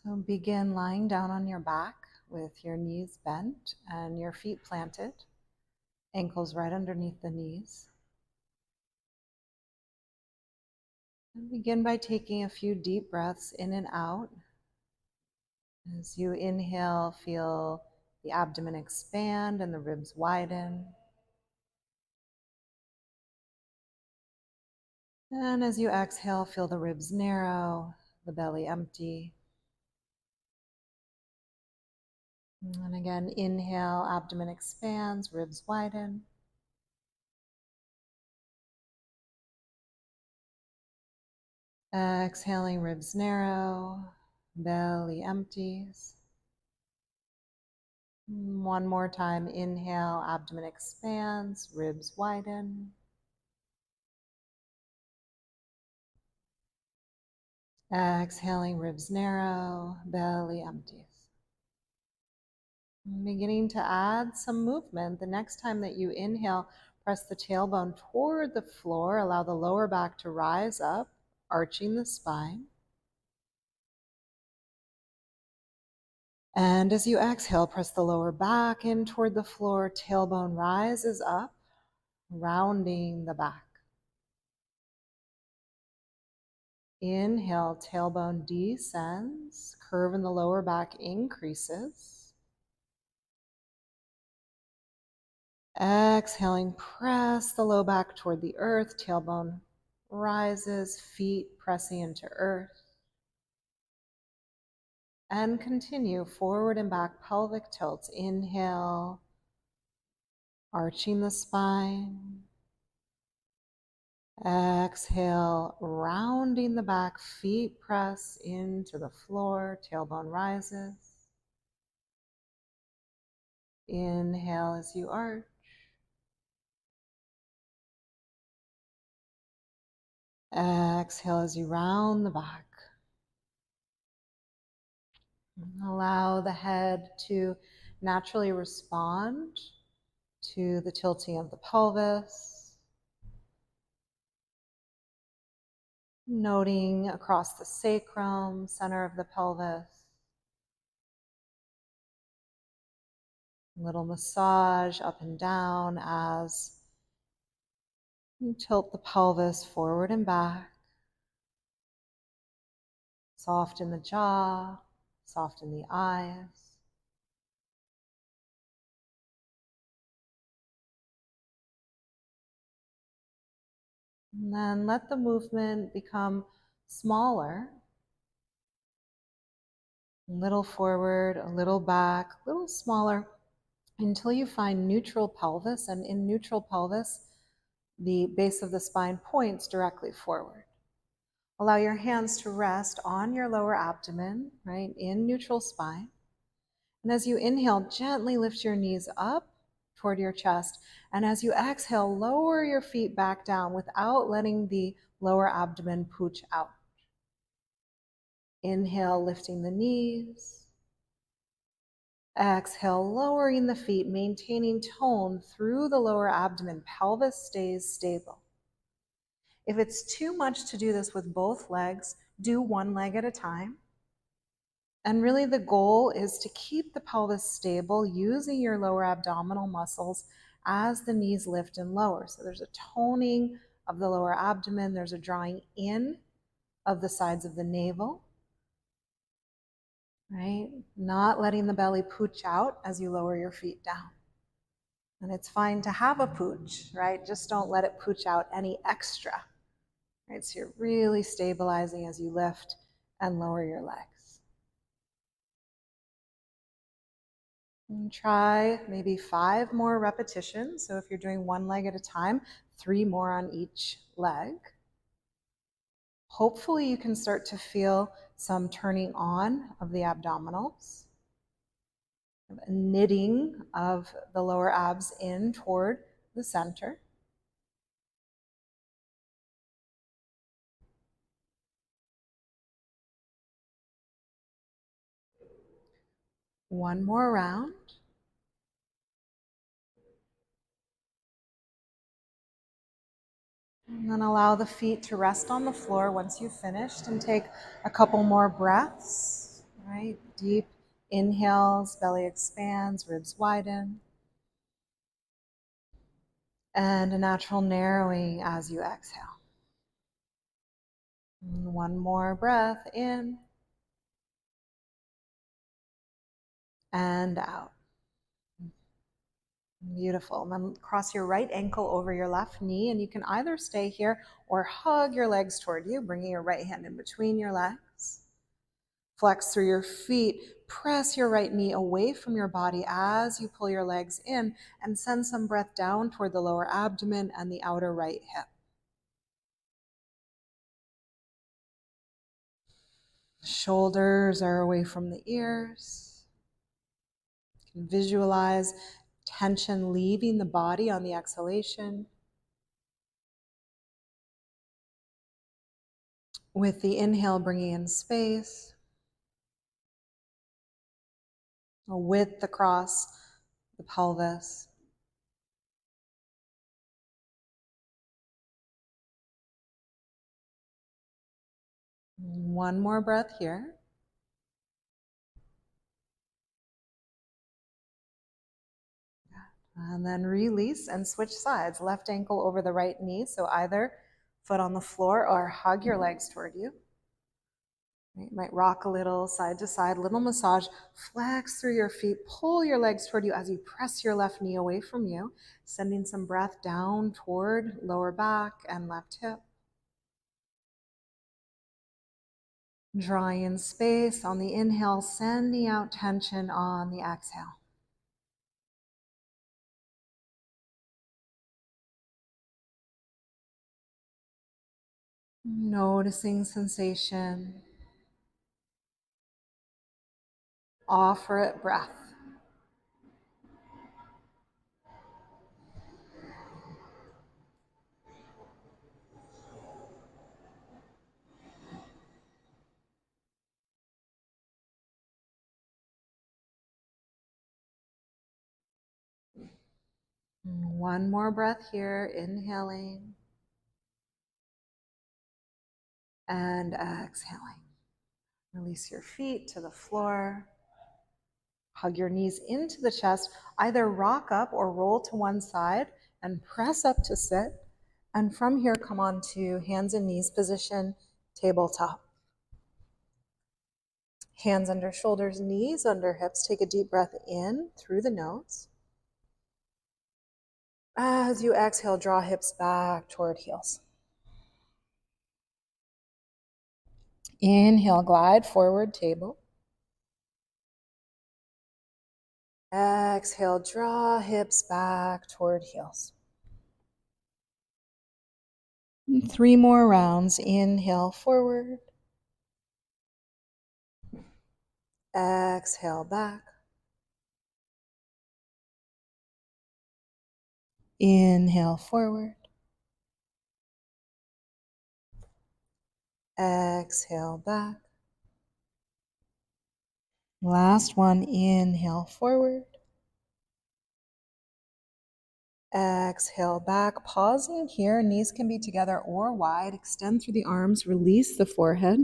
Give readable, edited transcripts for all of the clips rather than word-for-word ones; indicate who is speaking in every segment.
Speaker 1: So begin lying down on your back with your knees bent and your feet planted, ankles right underneath the knees. And begin by taking a few deep breaths in and out. As you inhale, feel the abdomen expand and the ribs widen. And as you exhale, feel the ribs narrow, the belly empty. And again, inhale, abdomen expands, ribs widen. Exhaling, ribs narrow, belly empties. One more time, inhale, abdomen expands, ribs widen. Exhaling, ribs narrow, belly empties. Beginning to add some movement. The next time that you inhale, press the tailbone toward the floor. Allow the lower back to rise up, arching the spine. And as you exhale, press the lower back in toward the floor. Tailbone rises up, rounding the back. Inhale, tailbone descends, curve in the lower back increases. Exhaling, press the low back toward the earth, tailbone rises, feet pressing into earth. And continue forward and back pelvic tilts. Inhale, arching the spine. Exhale, rounding the back, feet press into the floor, tailbone rises. Inhale as you arch. Exhale as you round the back. Allow the head to naturally respond to the tilting of the pelvis. Noting across the sacrum, center of the pelvis. Little massage up and down as you tilt the pelvis forward and back. Soften the jaw, soften the eyes. And then let the movement become smaller. A little forward, a little back, a little smaller, until you find neutral pelvis. And in neutral pelvis, the base of the spine points directly forward. Allow your hands to rest on your lower abdomen, right, in neutral spine. And as you inhale, gently lift your knees up toward your chest. And as you exhale, lower your feet back down without letting the lower abdomen pooch out. Inhale, lifting the knees. Exhale, lowering the feet, maintaining tone through the lower abdomen. Pelvis stays stable. If it's too much to do this with both legs, do one leg at a time. And really the goal is to keep the pelvis stable using your lower abdominal muscles as the knees lift and lower. So there's a toning of the lower abdomen, there's a drawing in of the sides of the navel, right? Not letting the belly pooch out as you lower your feet down. And it's fine to have a pooch, right? Just don't let it pooch out any extra, right? So you're really stabilizing as you lift and lower your legs. And try maybe 5 more repetitions. So if you're doing one leg at a time, 3 more on each leg. Hopefully you can start to feel some turning on of the abdominals, a knitting of the lower abs in toward the center. One more round. And then allow the feet to rest on the floor once you've finished and take a couple more breaths. right? Deep inhales, belly expands, ribs widen. And a natural narrowing as you exhale. And one more breath in and out. Beautiful. And then cross your right ankle over your left knee, and you can either stay here or hug your legs toward you, bringing your right hand in between your legs. Flex through your feet. Press your right knee away from your body as you pull your legs in, and send some breath down toward the lower abdomen and the outer right hip. Shoulders are away from the ears. You can visualize tension leaving the body on the exhalation. With the inhale, bringing in space, a width across the pelvis. One more breath here. And then release and switch sides. Left ankle over the right knee, so either foot on the floor or hug your legs toward you. You might rock a little side to side, little massage. Flex through your feet, pull your legs toward you as you press your left knee away from you, sending some breath down toward lower back and left hip. Drawing in space on the inhale, sending out tension on the exhale. Noticing sensation. Offer it breath. One more breath here, inhaling and exhaling. Release your feet to the floor. Hug your knees into the chest. Either rock up or roll to one side and press up to sit. And from here, come on to hands and knees position, tabletop. Hands under shoulders, knees under hips. Take a deep breath in through the nose. As you exhale, draw hips back toward heels. Inhale, glide forward, table. Exhale, draw hips back toward heels. 3 more rounds. Inhale, forward. Exhale, back. Inhale, forward. Exhale, back. Last one. Inhale, forward. Exhale, back. Pausing here. Knees can be together or wide. Extend through the arms. Release the forehead.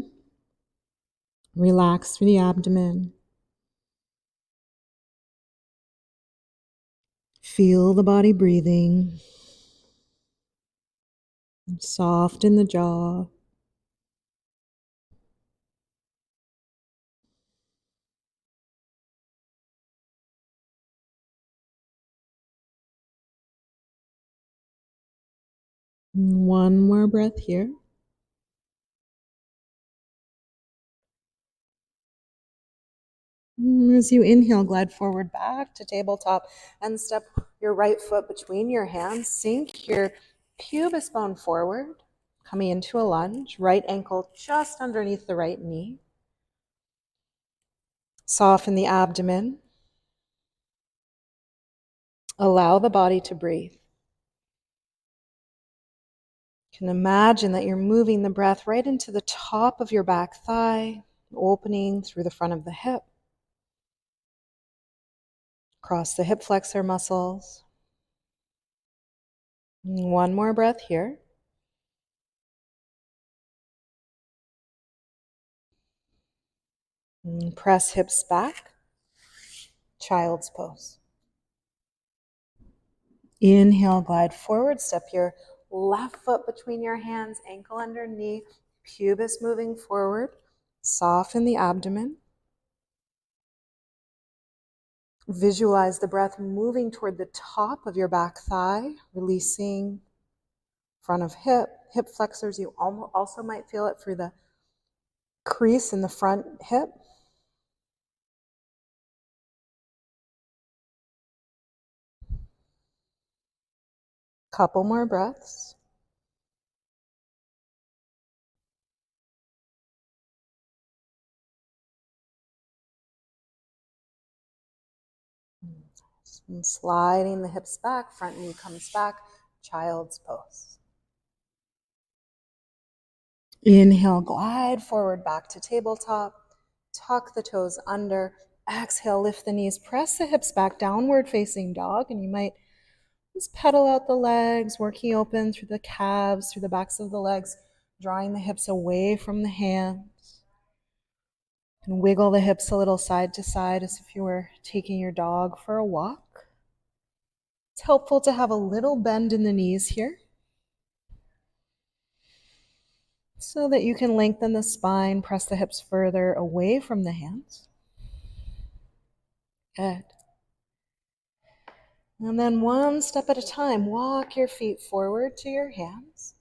Speaker 1: Relax through the abdomen. Feel the body breathing. Soften the jaw. One more breath here. As you inhale, glide forward back to tabletop and step your right foot between your hands. Sink your pubis bone forward, coming into a lunge. Right ankle just underneath the right knee. Soften the abdomen. Allow the body to breathe. You can imagine that you're moving the breath right into the top of your back thigh, opening through the front of the hip. Cross the hip flexor muscles. One more breath here. And press hips back, child's pose. Inhale, glide forward, step your left foot between your hands, ankle under knee, pubis moving forward, soften the abdomen. Visualize the breath moving toward the top of your back thigh, releasing front of hip flexors. You also might feel it through the crease in the front hip. Couple more breaths. And sliding the hips back, front knee comes back, child's pose. Inhale, glide forward back to tabletop. Tuck the toes under. Exhale, lift the knees. Press the hips back, downward facing dog. And you might just pedal out the legs, working open through the calves, through the backs of the legs, drawing the hips away from the hands. And wiggle the hips a little side to side as if you were taking your dog for a walk. It's helpful to have a little bend in the knees here, so that you can lengthen the spine, press the hips further away from the hands. Good. And then one step at a time, walk your feet forward to your hands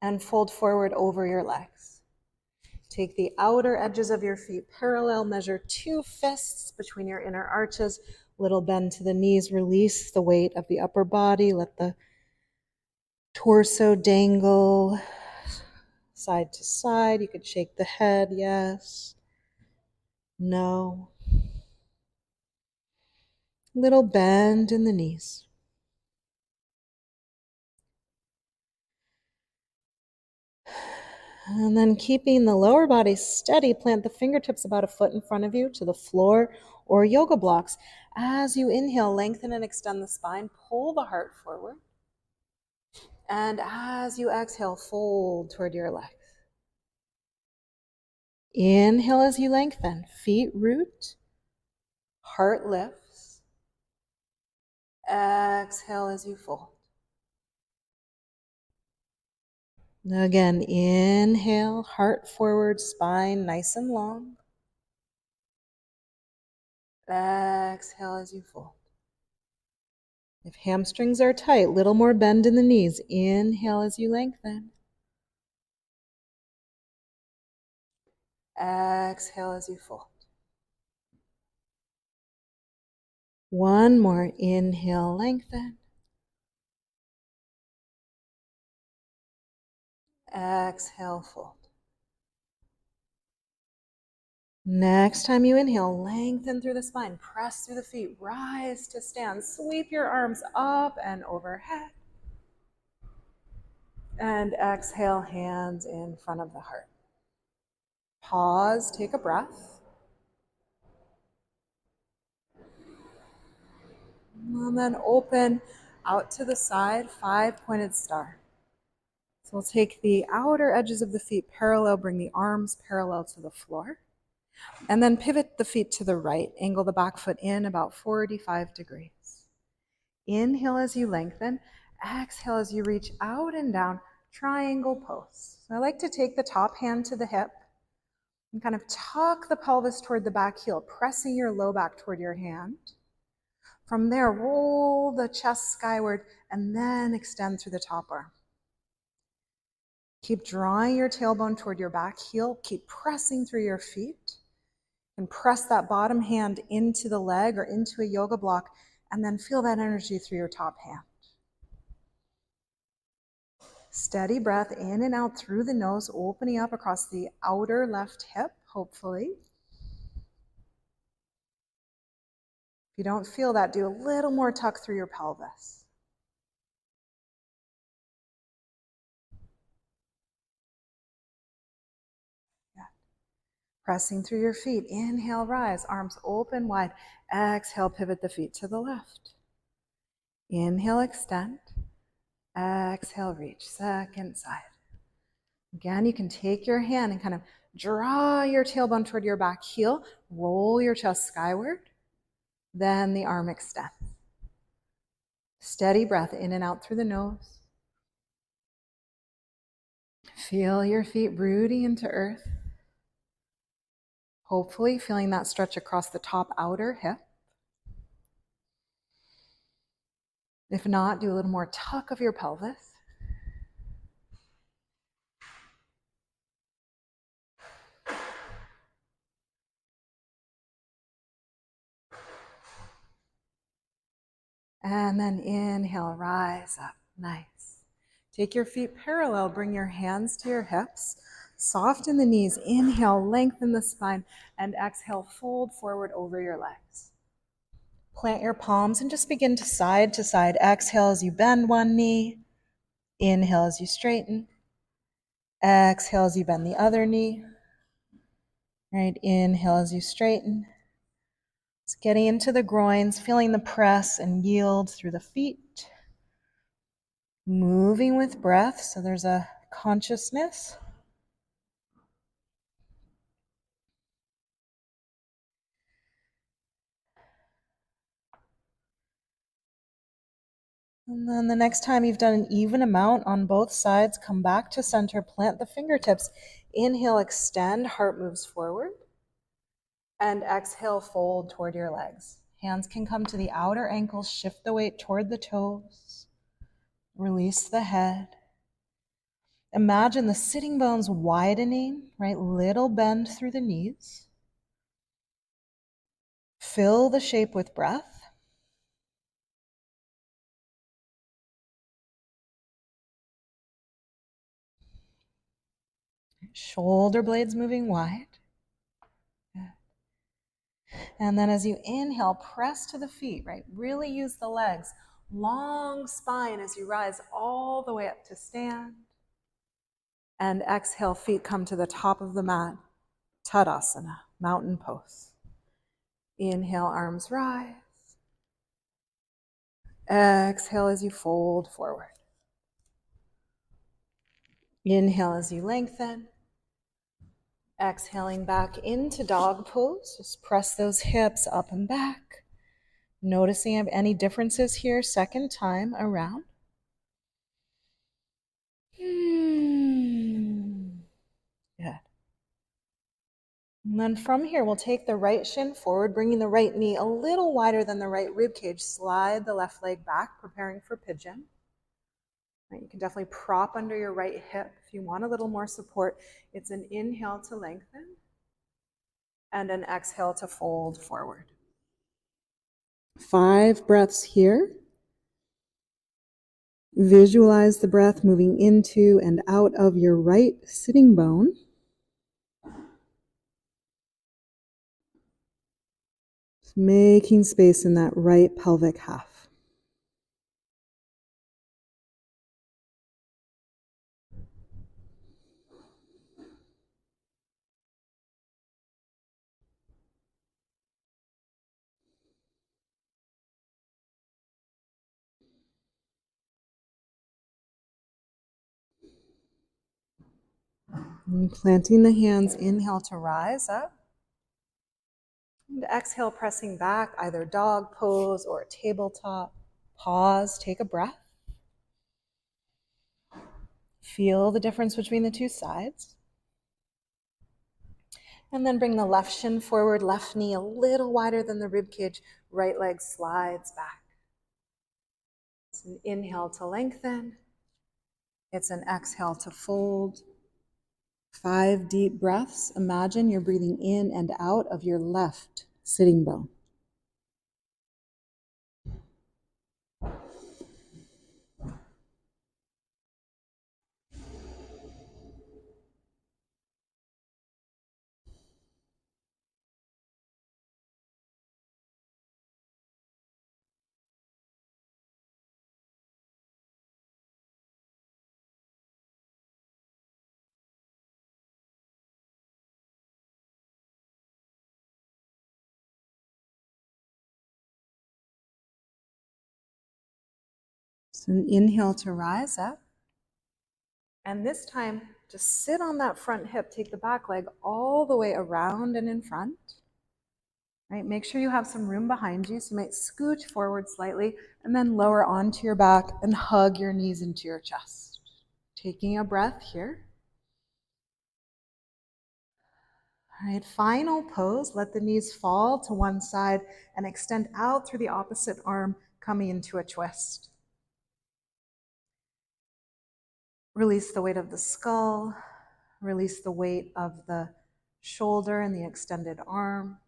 Speaker 1: and fold forward over your legs. Take the outer edges of your feet parallel, measure 2 fists between your inner arches, little bend to the knees, release the weight of the upper body, let the torso dangle side to side. You could shake the head, yes, no. Little bend in the knees. And then keeping the lower body steady, plant the fingertips about a foot in front of you to the floor or yoga blocks. As you inhale, lengthen and extend the spine, pull the heart forward. And as you exhale, fold toward your legs. Inhale as you lengthen, feet root, heart lifts. Exhale as you fold. Again, inhale, heart forward, spine nice and long. Exhale as you fold. If hamstrings are tight, little more bend in the knees. Inhale as you lengthen. Exhale as you fold. One more. Inhale, lengthen. Exhale, fold. Next time you inhale, lengthen through the spine, press through the feet, rise to stand, sweep your arms up and overhead. And exhale, hands in front of the heart. Pause, take a breath. And then open out to the side, 5-pointed star. So we'll take the outer edges of the feet parallel, bring the arms parallel to the floor, and then pivot the feet to the right, angle the back foot in about 45 degrees. Inhale as you lengthen, exhale as you reach out and down, triangle pose. So I like to take the top hand to the hip and kind of tuck the pelvis toward the back heel, pressing your low back toward your hand. From there, roll the chest skyward and then extend through the top arm. Keep drawing your tailbone toward your back heel. Keep pressing through your feet. And press that bottom hand into the leg or into a yoga block, and then feel that energy through your top hand. Steady breath in and out through the nose, opening up across the outer left hip, hopefully. If you don't feel that, do a little more tuck through your pelvis. Pressing through your feet. Inhale, rise, arms open wide. Exhale, pivot the feet to the left. Inhale, extend. Exhale, reach, second side. Again, you can take your hand and kind of Draw your tailbone toward your back heel. Roll your chest skyward. Then the arm extends. Steady breath in and out through the nose. Feel your feet rooting into earth. Hopefully feeling that stretch across the top outer hip. If not, do a little more tuck of your pelvis. And then inhale, rise up. Nice. Take your feet parallel, bring your hands to your hips. Soften the knees. Inhale, lengthen the spine. And exhale, fold forward over your legs. Plant your palms and just begin to side. Exhale as you bend one knee. Inhale as you straighten. Exhale as you bend the other knee. Right, inhale as you straighten. Just getting into the groins, feeling the press and yield through the feet. Moving with breath, so there's a consciousness. And then the next time you've done an even amount on both sides, come back to center, plant the fingertips. Inhale, extend, heart moves forward. And exhale, fold toward your legs. Hands can come to the outer ankles, shift the weight toward the toes. Release the head. Imagine the sitting bones widening, right? Little bend through the knees. Fill the shape with breath. Shoulder blades moving wide. And then as you inhale, press to the feet, right? Really use the legs. Long spine as you rise all the way up to stand. And exhale, feet come to the top of the mat. Tadasana, mountain pose. Inhale, arms rise. Exhale as you fold forward. Inhale as you lengthen. Exhaling back into dog pose. Just press those hips up and back. Noticing any differences here, second time around. Good. And then from here, we'll take the right shin forward, bringing the right knee a little wider than the right rib cage. Slide the left leg back, preparing for pigeon. Right, you can definitely prop under your right hip if you want a little more support. It's an inhale to lengthen and an exhale to fold forward. 5 breaths here. Visualize the breath moving into and out of your right sitting bone. Just making space in that right pelvic half. And planting the hands, inhale to rise up. And exhale, pressing back, either dog pose or tabletop. Pause, take a breath. Feel the difference between the two sides. And then bring the left shin forward, left knee a little wider than the rib cage, right leg slides back. It's an inhale to lengthen. It's an exhale to fold. 5 deep breaths. Imagine you're breathing in and out of your left sitting bone. So an inhale to rise up. And this time, Just sit on that front hip, take the back leg all the way around and in front. Right? Make sure you have some room behind you. So you might scooch forward slightly and then lower onto your back and hug your knees into your chest. Taking a breath here. All right, final pose. Let the knees fall to one side and extend out through the opposite arm, coming into a twist. Release the weight of the skull. Release the weight of the shoulder and the extended arm.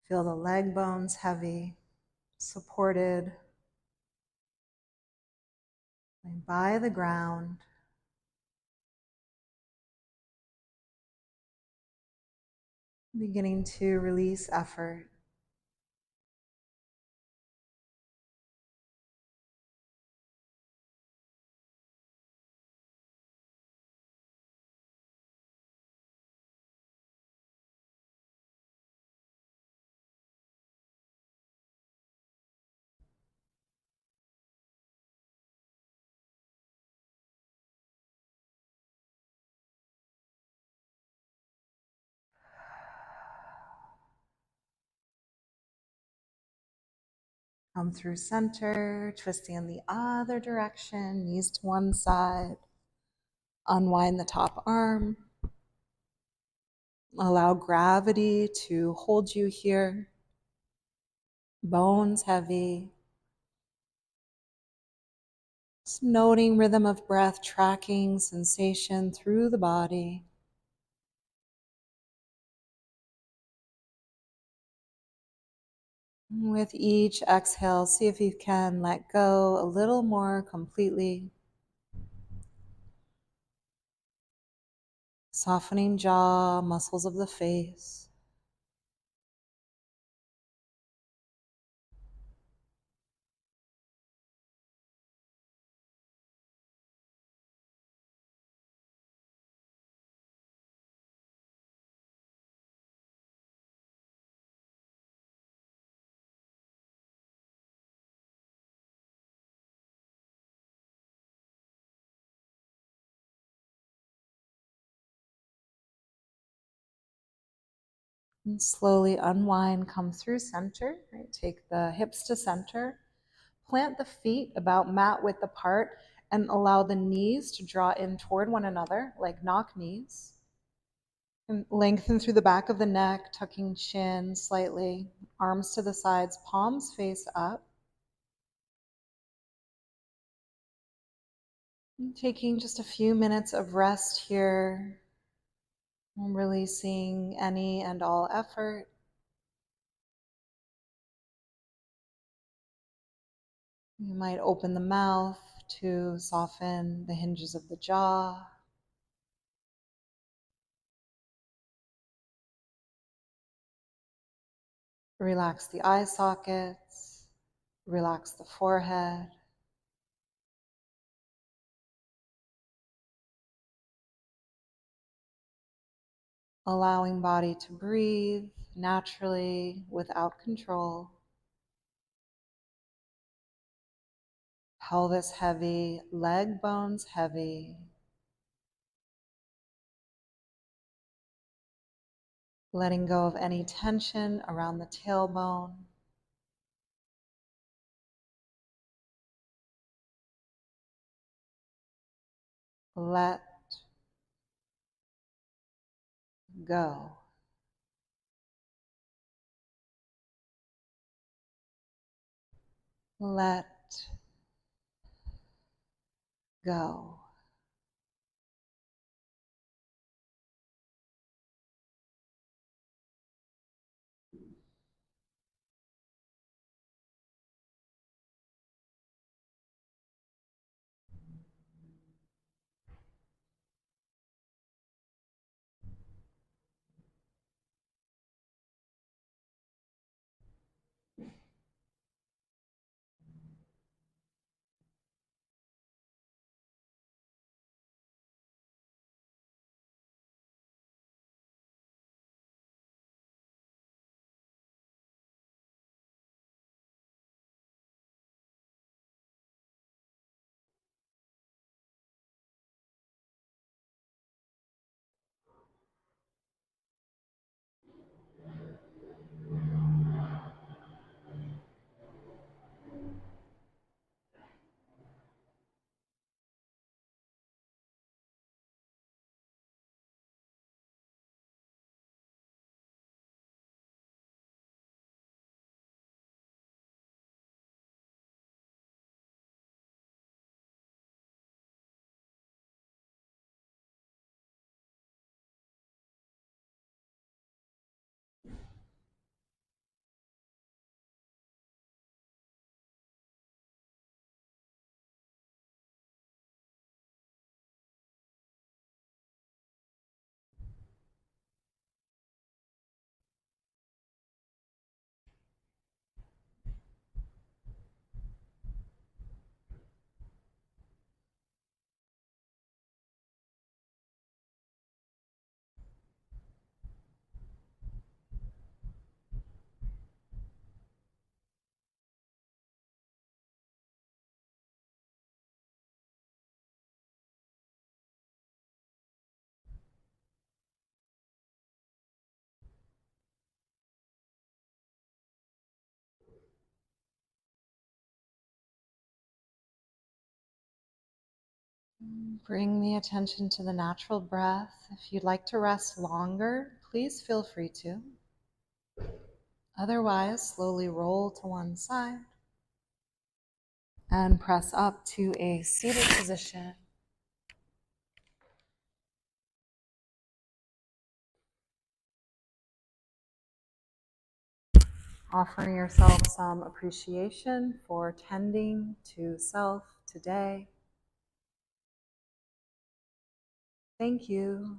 Speaker 1: Feel the leg bones heavy, supported by the ground. Beginning to release effort. Come through center, twisting in the other direction, knees to one side. Unwind the top arm. Allow gravity to hold you here. Bones heavy. Just noting rhythm of breath, tracking sensation through the body. With each exhale, see if you can let go a little more completely. Softening jaw, muscles of the face. And slowly unwind, come through center. Right? Take the hips to center. Plant the feet about mat width apart and allow the knees to draw in toward one another, like knock knees. And lengthen through the back of the neck, tucking chin slightly, arms to the sides, palms face up. And taking just a few minutes of rest here, releasing any and all effort. You might open the mouth to soften the hinges of the jaw. Relax the eye sockets. Relax the forehead. Allowing body to breathe naturally without control. Pelvis heavy, leg bones heavy. Letting go of any tension around the tailbone. Let go. Let go. Bring the attention to the natural breath. If you'd like to rest longer, please feel free to. Otherwise, slowly roll to one side and press up to a seated position. Offering yourself some appreciation for tending to self today. Thank you.